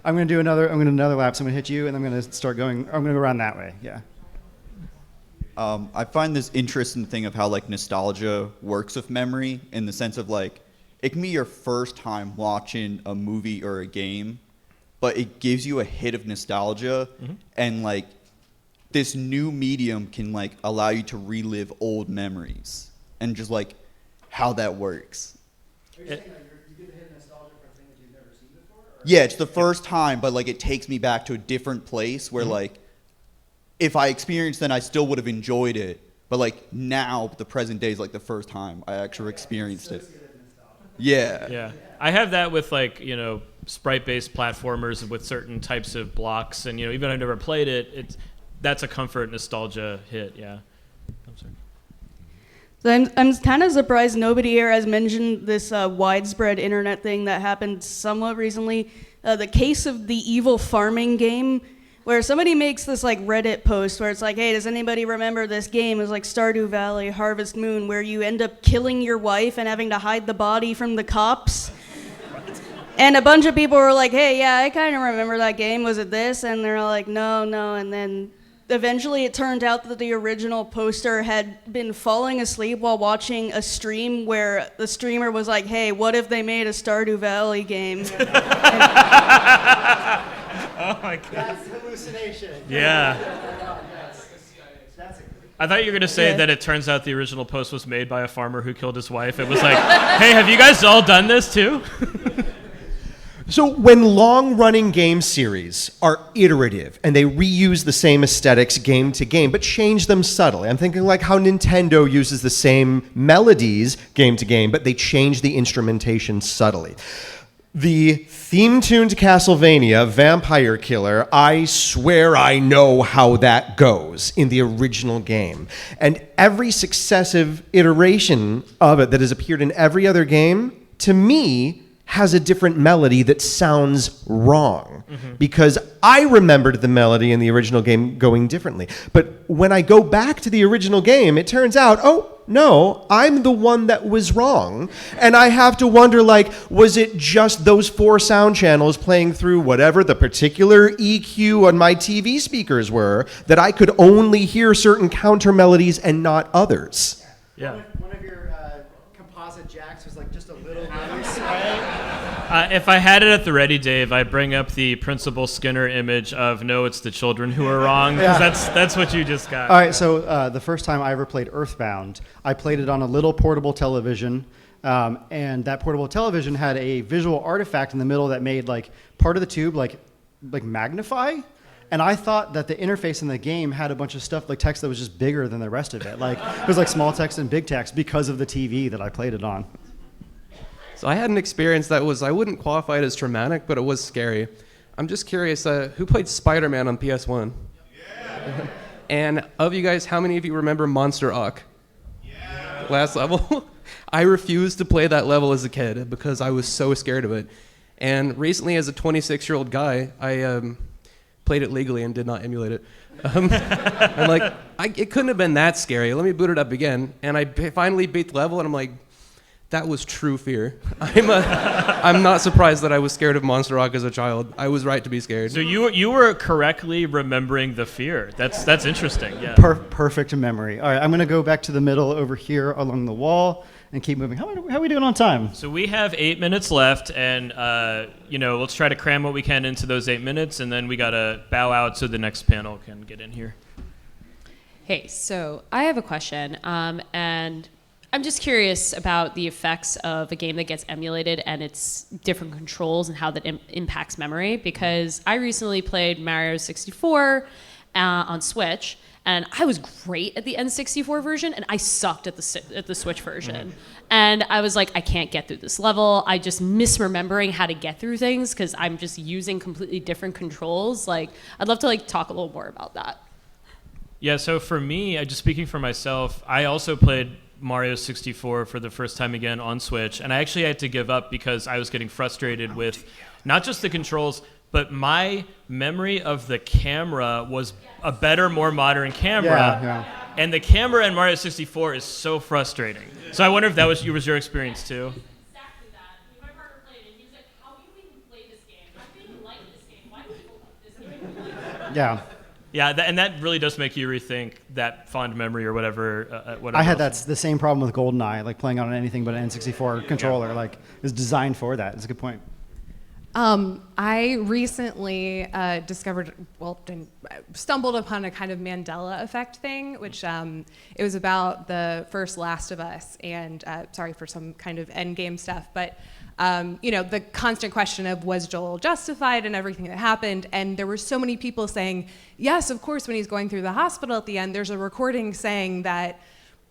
I'm going to do another lap. So I'm going to hit you, and I'm going to start going. I'm going to go around that way. Yeah. I find this interesting thing of how like nostalgia works with memory, in the sense of like it can be your first time watching a movie or a game, but it gives you a hit of nostalgia, mm-hmm. and like this new medium can like allow you to relive old memories, and just like how that works. Are you saying that you get a hit of nostalgia for things you've never seen before? Or? Yeah, it's the first time, but like it takes me back to a different place where mm-hmm. like if I experienced then I still would have enjoyed it, but like now the present day is like the first time I actually experienced it. Yeah. Yeah. I have that with like, sprite-based platformers with certain types of blocks, and even if I've never played it, that's a comfort nostalgia hit. Yeah. I'm sorry. So I'm kind of surprised nobody here has mentioned this widespread internet thing that happened somewhat recently. The case of the evil farming game, where somebody makes this like Reddit post where it's like, hey, does anybody remember this game? It's like Stardew Valley, Harvest Moon, where you end up killing your wife and having to hide the body from the cops. And a bunch of people were like, hey, yeah, I kind of remember that game. Was it this? And they're like, no. And then eventually it turned out that the original poster had been falling asleep while watching a stream where the streamer was like, hey, what if they made a Stardew Valley game? Oh my God. That's hallucination. Yeah. I thought you were going to say that it turns out the original post was made by a farmer who killed his wife. It was like, hey, have you guys all done this too? So when long-running game series are iterative and they reuse the same aesthetics game to game, but change them subtly. I'm thinking like how Nintendo uses the same melodies game to game, but they change the instrumentation subtly. The theme tune to Castlevania, Vampire Killer, I swear I know how that goes in the original game. And every successive iteration of it that has appeared in every other game, to me, has a different melody that sounds wrong because I remembered the melody in the original game going differently. But when I go back to the original game, it turns out, oh, no, I'm the one that was wrong. And I have to wonder, like, was it just those 4 sound channels playing through whatever the particular EQ on my TV speakers were that I could only hear certain counter melodies and not others? Yeah. One of your composite jacks was like just a little loose, right? If I had it at the ready, Dave, I'd bring up the Principal Skinner image of no, it's the children who are wrong, because that's what you just got. All right, so the first time I ever played Earthbound, I played it on a little portable television, and that portable television had a visual artifact in the middle that made like part of the tube like magnify. And I thought that the interface in the game had a bunch of stuff like text that was just bigger than the rest of it. Like it was like small text and big text because of the TV that I played it on. So I had an experience that was, I wouldn't qualify it as traumatic, but it was scary. I'm just curious, who played Spider-Man on PS1? Yeah. And of you guys, how many of you remember Monster Uck? Yeah. Last level? I refused to play that level as a kid because I was so scared of it. And recently, as a 26-year-old guy, I played it legally and did not emulate it. I'm like, it couldn't have been that scary. Let me boot it up again. And I finally beat the level, and I'm like, that was true fear. I'm not surprised that I was scared of Monster Rock as a child. I was right to be scared. So you were correctly remembering the fear. That's interesting. Yeah. Perfect memory. All right, I'm going to go back to the middle over here along the wall and keep moving. How are we doing on time? So we have 8 minutes left, and let's try to cram what we can into those 8 minutes, and then we got to bow out so the next panel can get in here. Hey, so I have a question, and I'm just curious about the effects of a game that gets emulated and its different controls and how that impacts memory, because I recently played Mario 64 on Switch, and I was great at the N64 version, and I sucked at the Switch version. And I was like, I can't get through this level. I just misremembering how to get through things because I'm just using completely different controls. Like, I'd love to talk a little more about that. Yeah, so for me, just speaking for myself, I also played Mario 64 for the first time again on Switch, and I actually had to give up because I was getting frustrated with not just the controls, but my memory of the camera was a better, more modern camera. Yeah. And the camera in Mario 64 is so frustrating. So I wonder if that was your experience too. Exactly that. My partner played it, and he was like, how do you even play this game? How do you like this game? Why do people like this game? Yeah. Yeah, and that really does make you rethink that fond memory or whatever. I had the same problem with GoldenEye, like playing on anything but an N64 controller. Like, it was designed for that. It's a good point. I recently stumbled upon a kind of Mandela effect thing, which it was about the first Last of Us, and sorry for some kind of endgame stuff, but the constant question of was Joel justified and everything that happened, and there were so many people saying, yes, of course, when he's going through the hospital at the end, there's a recording saying that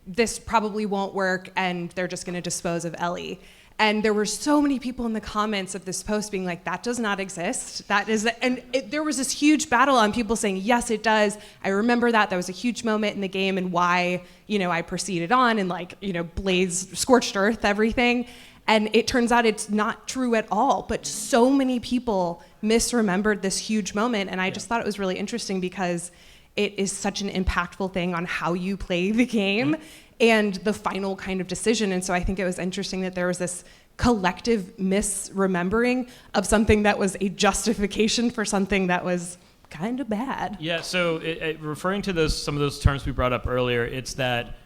this probably won't work and they're just going to dispose of Ellie. And there were so many people in the comments of this post being like, that does not exist. There was this huge battle on people saying, yes, it does. I remember that. That was a huge moment in the game and why, I proceeded on and blazed, scorched earth, everything. And it turns out it's not true at all. But so many people misremembered this huge moment. And I just thought it was really interesting because it is such an impactful thing on how you play the game and the final kind of decision. And so I think it was interesting that there was this collective misremembering of something that was a justification for something that was kind of bad. Yeah, so referring to some of those terms we brought up earlier, it's that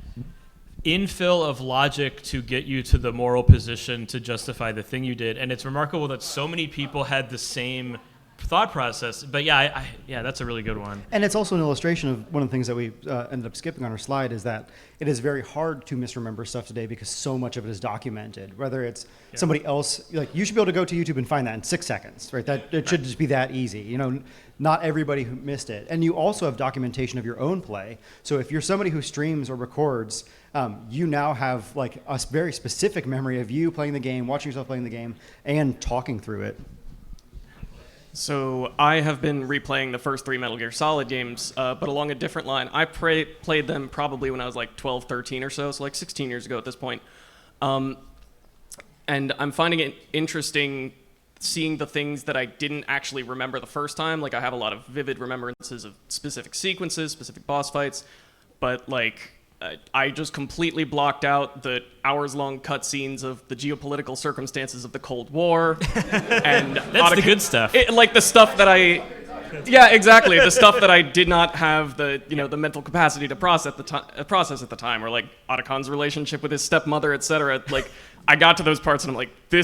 infill of logic to get you to the moral position to justify the thing you did. And it's remarkable that so many people had the same thought process. But yeah, yeah, that's a really good one. And it's also an illustration of one of the things that we ended up skipping on our slide is that it is very hard to misremember stuff today because so much of it is documented. Whether it's somebody else, like you should be able to go to YouTube and find that in 6 seconds, right? That it should just be that easy. You know, not everybody who missed it. And you also have documentation of your own play. So if you're somebody who streams or records, you now have like a very specific memory of you playing the game, watching yourself playing the game, and talking through it. So I have been replaying the first 3 Metal Gear Solid games, but along a different line. I played them probably when I was like 12, 13 or so like 16 years ago at this point. And I'm finding it interesting seeing the things that I didn't actually remember the first time. Like I have a lot of vivid remembrances of specific sequences, specific boss fights, but like I just completely blocked out the hours-long cutscenes of the geopolitical circumstances of the Cold War. And that's the good stuff. Like the stuff that yeah, exactly. The stuff that I did not have the mental capacity to process at the time, or like Otacon's relationship with his stepmother, etc. Like I got to those parts and I'm like, they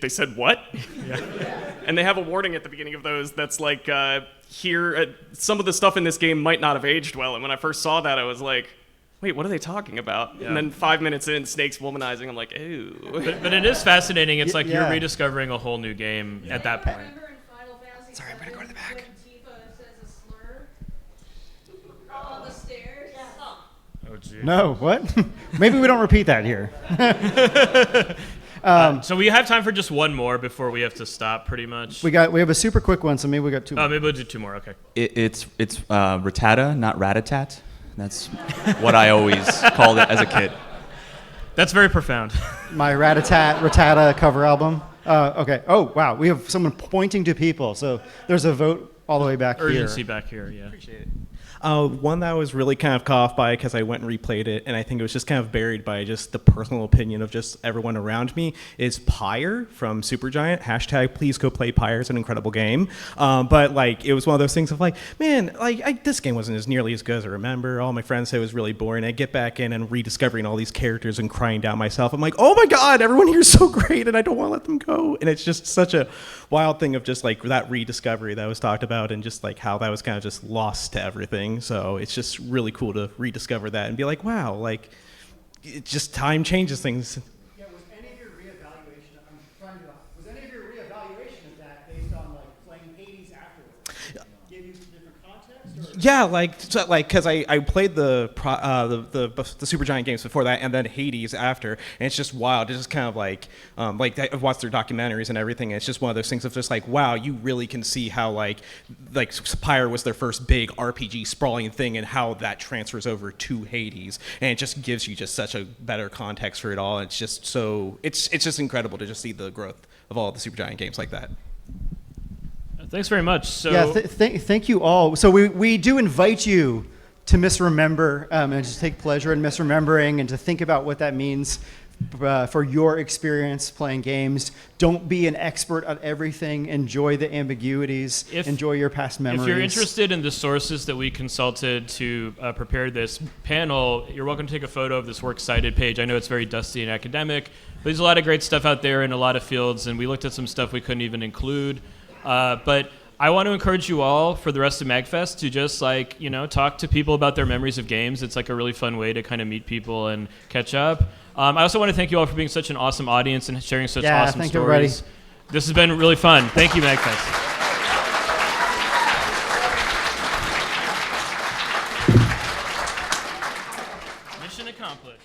said what? Yeah. And they have a warning at the beginning of those that's like, some of the stuff in this game might not have aged well. And when I first saw that, I was like, wait, what are they talking about? Yeah. And then 5 minutes in, Snake's womanizing. I'm like, ew. But it is fascinating. It's like you're rediscovering a whole new game at that point. Sorry, I'm going to go to the back. Oh, geez. No, what? Maybe we don't repeat that here. So we have time for just one more before we have to stop, pretty much. We have a super quick one, so maybe we got 2 more. Oh, maybe we'll do 2 more. Okay. It's Rattata, not Ratatat. That's what I always called it as a kid. That's very profound. My Rattata cover album. Okay. Oh, wow. We have someone pointing to people. So there's a vote all the way back here. Urgency back here, yeah. Appreciate it. One that I was really kind of caught off by because I went and replayed it, and I think it was just kind of buried by just the personal opinion of just everyone around me, is Pyre from Supergiant. # please go play Pyre. It's an incredible game. But like it was one of those things of like, man, like this game wasn't as nearly as good as I remember. All my friends said it was really boring. I get back in and rediscovering all these characters and crying down myself. I'm like, oh my God, everyone here is so great, and I don't want to let them go. And it's just such a wild thing of just like that rediscovery that was talked about, and just like how that was kind of just lost to everything. So it's just really cool to rediscover that and be like, wow, like it just time changes things. Yeah, was any of your reevaluation of that based on like playing Hades afterwards? Gave you some different context? Or? Yeah, like because I played the Supergiant games before that, and then Hades after, and it's just wild. It's just kind of like I've watched their documentaries and everything. And it's just one of those things of just like, wow, you really can see how like Pyre was their first big RPG sprawling thing, and how that transfers over to Hades, and it just gives you just such a better context for it all. It's just it's just incredible to just see the growth of all the Supergiant games like that. Thanks very much. So yeah, thank you all. So we do invite you to misremember and just take pleasure in misremembering and to think about what that means for your experience playing games. Don't be an expert at everything. Enjoy the ambiguities. Enjoy your past memories. If you're interested in the sources that we consulted to prepare this panel, you're welcome to take a photo of this Works Cited page. I know it's very dusty and academic, but there's a lot of great stuff out there in a lot of fields, and we looked at some stuff we couldn't even include. But I want to encourage you all for the rest of MAGFest to just talk to people about their memories of games. It's like a really fun way to kind of meet people and catch up. I also want to thank you all for being such an awesome audience and sharing such awesome thank stories. Everybody. This has been really fun. Thank you, MAGFest. Mission accomplished.